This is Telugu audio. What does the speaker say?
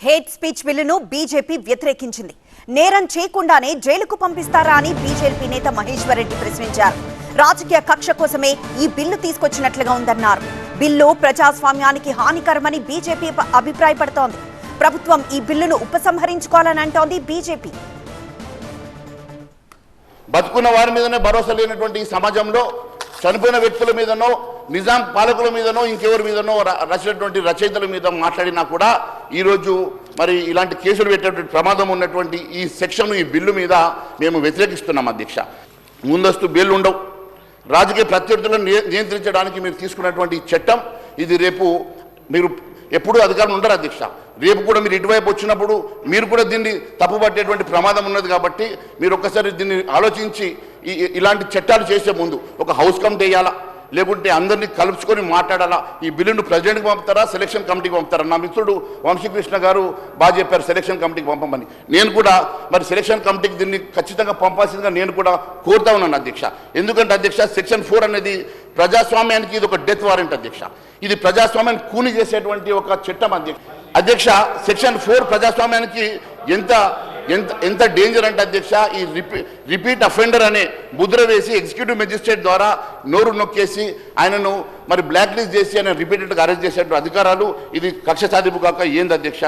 హేట్ స్పీచ్ బిల్లును బీజేపీ వ్యతిరేకించింది. నేరం చేయకుండానే జైలుకు పంపిస్తారా అని బీజేపీ నేత మహేశ్వర్ రెడ్డి ప్రశ్నించారు. రాజకీయ కక్ష కోసమే ఈ బిల్లు తీసుకొచ్చినట్లుగా ఉందన్నారు. బిల్లు ప్రజాస్వామ్యానికి హానికరమని బీజేపీ అభిప్రాయపడుతోంది. ప్రభుత్వం ఈ బిల్లును ఉపసంహరించుకోవాలని అంటోంది బీజేపీ. బతుకున్న వారి మీదనే భరోసా లేనటువంటి ఈ సమాజంలో చనిపోయిన వ్యక్తుల మీదనో నిజాం పాలకుల మీదనో ఇంకెవరి మీదనో రచినటువంటి రచయితల మీద మాట్లాడినా కూడా ఈరోజు మరి ఇలాంటి కేసులు పెట్టేటువంటి ప్రమాదం ఉన్నటువంటి ఈ సెక్షన్ ఈ బిల్లు మీద మేము వ్యతిరేకిస్తున్నాం అధ్యక్ష. ముందస్తు బెయిల్ ఉండవు. రాజకీయ ప్రత్యర్థులను నియంత్రించడానికి మీరు తీసుకున్నటువంటి చట్టం ఇది రేపు మీరు ఎప్పుడూ అధికారం ఉండరు అధ్యక్ష. రేపు కూడా మీరు ఇటువైపు వచ్చినప్పుడు మీరు కూడా దీన్ని తప్పుపట్టేటువంటి ప్రమాదం ఉన్నది. కాబట్టి మీరు ఒక్కసారి దీన్ని ఆలోచించి ఇలాంటి చట్టాలు చేసే ముందు ఒక హౌస్ కమిటీ వేయాలా, లేకుంటే అందరినీ కలుపుకొని మాట్లాడాలా. ఈ బిల్లును ప్రెసిడెంట్కి పంపుతారా, సెలక్షన్ కమిటీకి పంపుతారా? నా మిత్రుడు వంశీకృష్ణ గారు బాగా చెప్పారు సెలక్షన్ కమిటీకి పంపమని. నేను కూడా మరి సెలక్షన్ కమిటీకి దీన్ని ఖచ్చితంగా పంపాల్సిందిగా నేను కూడా కోరుతా ఉన్నాను అధ్యక్ష. ఎందుకంటే అధ్యక్ష సెక్షన్ 4 అనేది ప్రజాస్వామ్యానికి ఇది ఒక డెత్ వారెంట్ అధ్యక్ష. ఇది ప్రజాస్వామ్యాన్ని కూని చేసేటువంటి ఒక చట్టం అధ్యక్ష. సెక్షన్ 4 ప్రజాస్వామ్యానికి ఎంత ఎంత ఎంత డేంజర్ అంటే అధ్యక్ష, ఈ రిపీట్ అఫెండర్ అనే ముద్ర వేసి ఎగ్జిక్యూటివ్ మెజిస్ట్రేట్ ద్వారా నోరు నొక్కేసి ఆయనను మరి బ్లాక్ లిస్ట్ చేసి ఆయన రిపీటెడ్గా అరెస్ట్ చేసేటువంటి అధికారాలు ఇది కక్ష సాధింపు కాక ఏంది అధ్యక్ష.